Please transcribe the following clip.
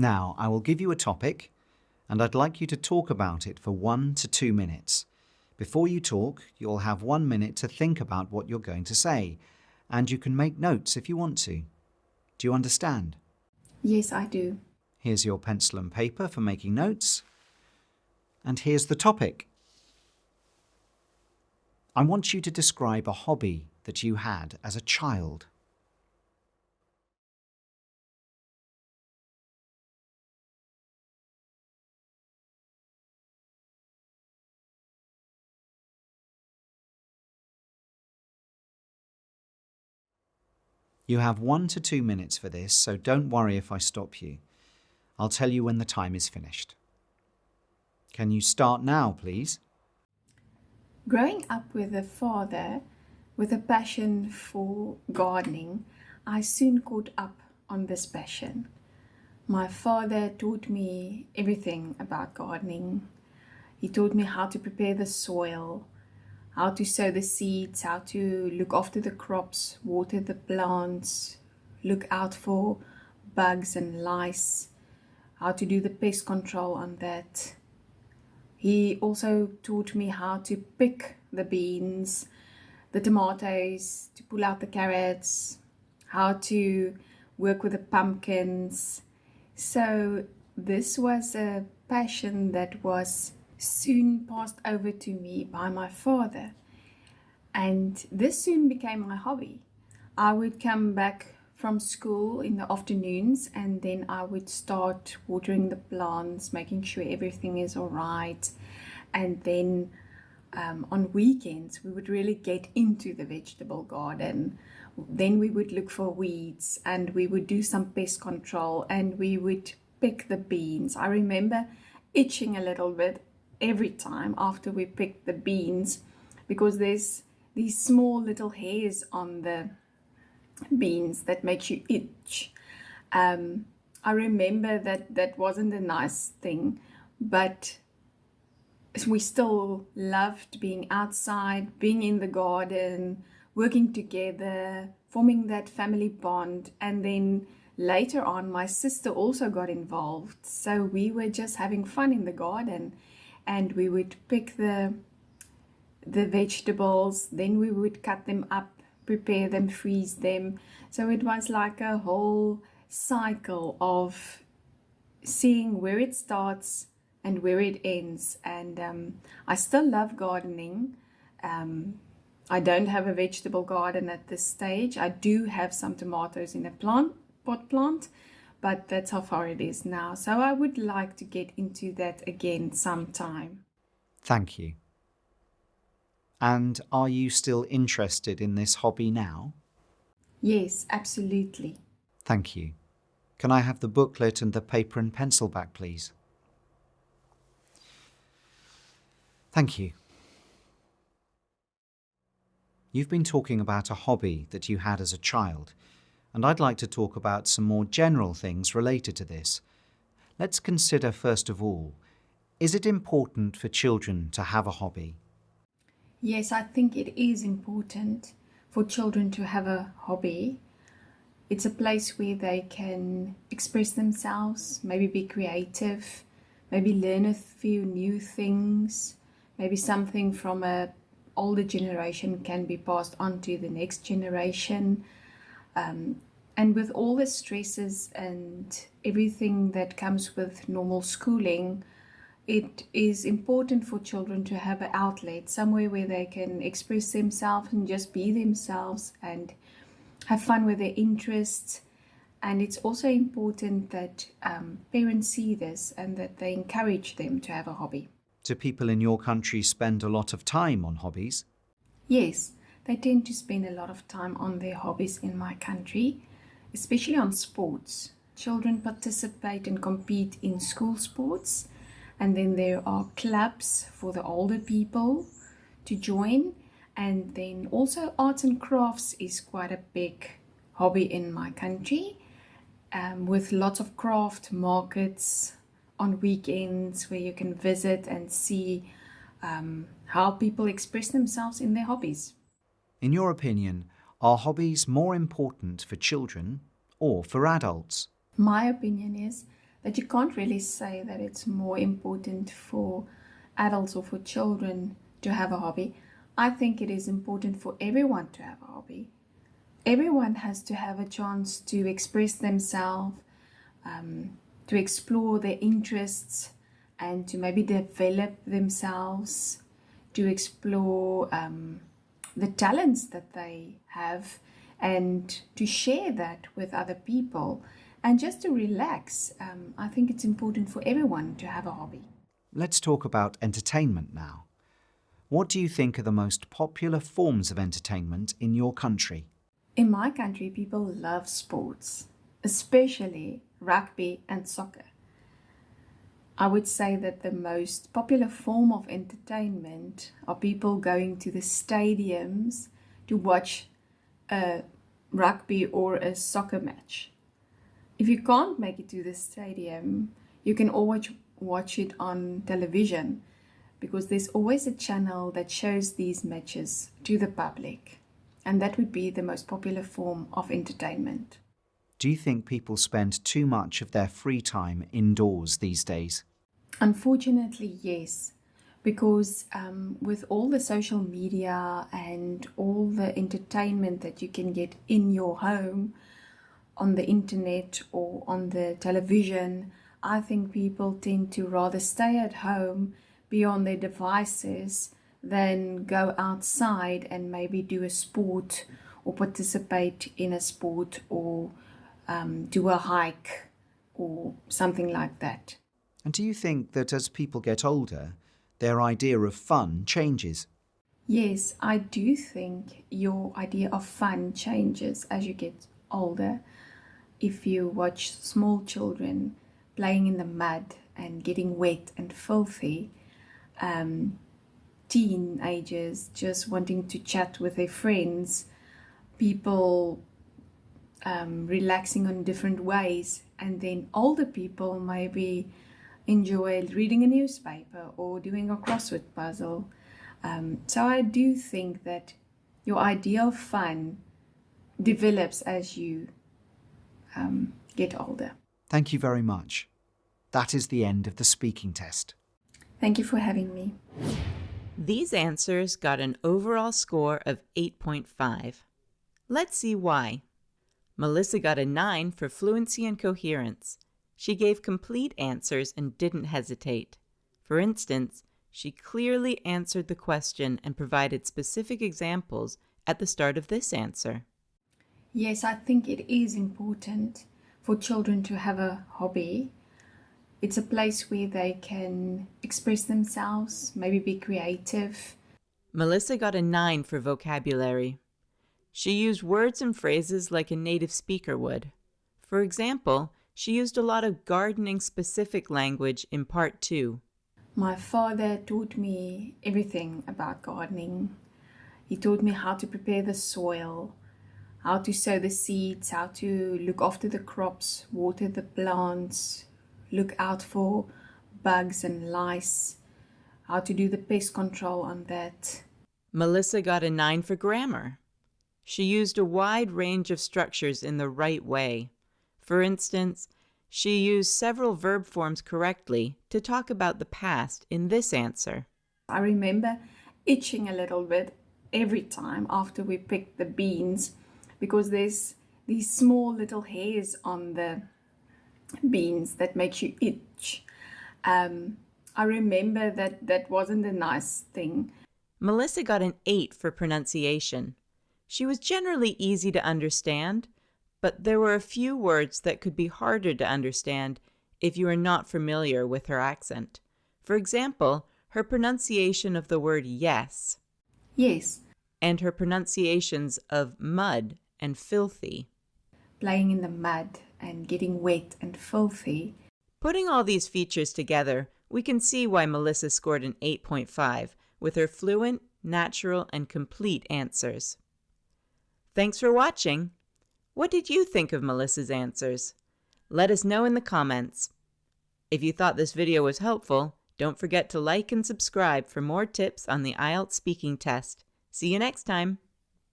Now, I will give you a topic, and I'd like you to talk about it for 1 to 2 minutes. Before you talk, you'll have 1 minute to think about what you're going to say, and you can make notes if you want to. Do you understand? Yes, I do. Here's your pencil and paper for making notes. And here's the topic. I want you to describe a hobby that you had as a child. You have 1 to 2 minutes for this, so don't worry if I stop you. I'll tell you when the time is finished. Can you start now, please? Growing up with a father with a passion for gardening, I soon caught up on this passion. My father taught me everything about gardening. He taught me how to prepare the soil, how to sow the seeds, how to look after the crops, water the plants, look out for bugs and lice, how to do the pest control on that. He also taught me how to pick the beans, the tomatoes, to pull out the carrots, how to work with the pumpkins. So this was a passion that was soon passed over to me by my father. And this soon became my hobby. I would come back from school in the afternoons, and then I would start watering the plants, making sure everything is all right. And then on weekends, we would really get into the vegetable garden. Then we would look for weeds, and we would do some pest control, and we would pick the beans. I remember itching a little bit every time after we picked the beans, because there's these small little hairs on the beans that makes you itch. I remember that wasn't a nice thing, but we still loved being outside, being in the garden, working together, forming that family bond. And then later on, my sister also got involved. So we were just having fun in the garden, and we would pick the vegetables, then we would cut them up, prepare them, freeze them. So it was like a whole cycle of seeing where it starts and where it ends. And I still love gardening. I don't have a vegetable garden at this stage. I do have some tomatoes in a pot plant, but that's how far it is now. So I would like to get into that again sometime. Thank you. And are you still interested in this hobby now? Yes, absolutely. Thank you. Can I have the booklet and the paper and pencil back, please? Thank you. You've been talking about a hobby that you had as a child, and I'd like to talk about some more general things related to this. Let's consider first of all, is it important for children to have a hobby? Yes, I think it is important for children to have a hobby. It's a place where they can express themselves, maybe be creative, maybe learn a few new things, maybe something from an older generation can be passed on to the next generation. And with all the stresses and everything that comes with normal schooling, it is important for children to have an outlet, somewhere where they can express themselves and just be themselves and have fun with their interests. And it's also important that parents see this and that they encourage them to have a hobby. Do people in your country spend a lot of time on hobbies? Yes, they tend to spend a lot of time on their hobbies in my country, especially on sports. Children participate and compete in school sports. And then there are clubs for the older people to join. And then also arts and crafts is quite a big hobby in my country, with lots of craft markets on weekends where you can visit and see how people express themselves in their hobbies. In your opinion, are hobbies more important for children or for adults? My opinion is that you can't really say that it's more important for adults or for children to have a hobby. I think it is important for everyone to have a hobby. Everyone has to have a chance to express themselves, to explore their interests, and to maybe develop themselves, to explore the talents that they have, and to share that with other people, and just to relax. I think it's important for everyone to have a hobby. Let's talk about entertainment now. What do you think are the most popular forms of entertainment in your country? In my country, people love sports, especially rugby and soccer. I would say that the most popular form of entertainment are people going to the stadiums to watch a rugby or a soccer match. If you can't make it to the stadium, you can always watch it on television, because there's always a channel that shows these matches to the public. And that would be the most popular form of entertainment. Do you think people spend too much of their free time indoors these days? Unfortunately, yes. Because with all the social media and all the entertainment that you can get in your home, on the internet or on the television, I think people tend to rather stay at home, be on their devices, than go outside and maybe do a sport or participate in a sport or do a hike or something like that. And do you think that as people get older, their idea of fun changes? Yes, I do think your idea of fun changes as you get older. If you watch small children playing in the mud and getting wet and filthy, teenagers just wanting to chat with their friends, people relaxing on different ways, and then older people maybe enjoy reading a newspaper or doing a crossword puzzle. So I do think that your idea of fun develops as you get older. Thank you very much. That is the end of the speaking test. Thank you for having me. These answers got an overall score of 8.5. Let's see why. Melissa got a 9 for fluency and coherence. She gave complete answers and didn't hesitate. For instance, she clearly answered the question and provided specific examples at the start of this answer. Yes, I think it is important for children to have a hobby. It's a place where they can express themselves, maybe be creative. Melissa got a 9 for vocabulary. She used words and phrases like a native speaker would. For example, she used a lot of gardening-specific language in Part 2. My father taught me everything about gardening. He taught me how to prepare the soil, how to sow the seeds, how to look after the crops, water the plants, look out for bugs and lice, how to do the pest control on that. Melissa got a 9 for grammar. She used a wide range of structures in the right way. For instance, she used several verb forms correctly to talk about the past in this answer. I remember itching a little bit every time after we picked the beans, because there's these small little hairs on the beans that makes you itch. I remember that wasn't a nice thing. Melissa got an 8 for pronunciation. She was generally easy to understand, but there were a few words that could be harder to understand if you are not familiar with her accent. For example, her pronunciation of the word yes. Yes. And her pronunciations of mud and filthy. Playing in the mud and getting wet and filthy. Putting all these features together, we can see why Melissa scored an 8.5 with her fluent, natural, and complete answers. Thanks for watching. What did you think of Melissa's answers? Let us know in the comments. If you thought this video was helpful, don't forget to like and subscribe for more tips on the IELTS speaking test. See you next time.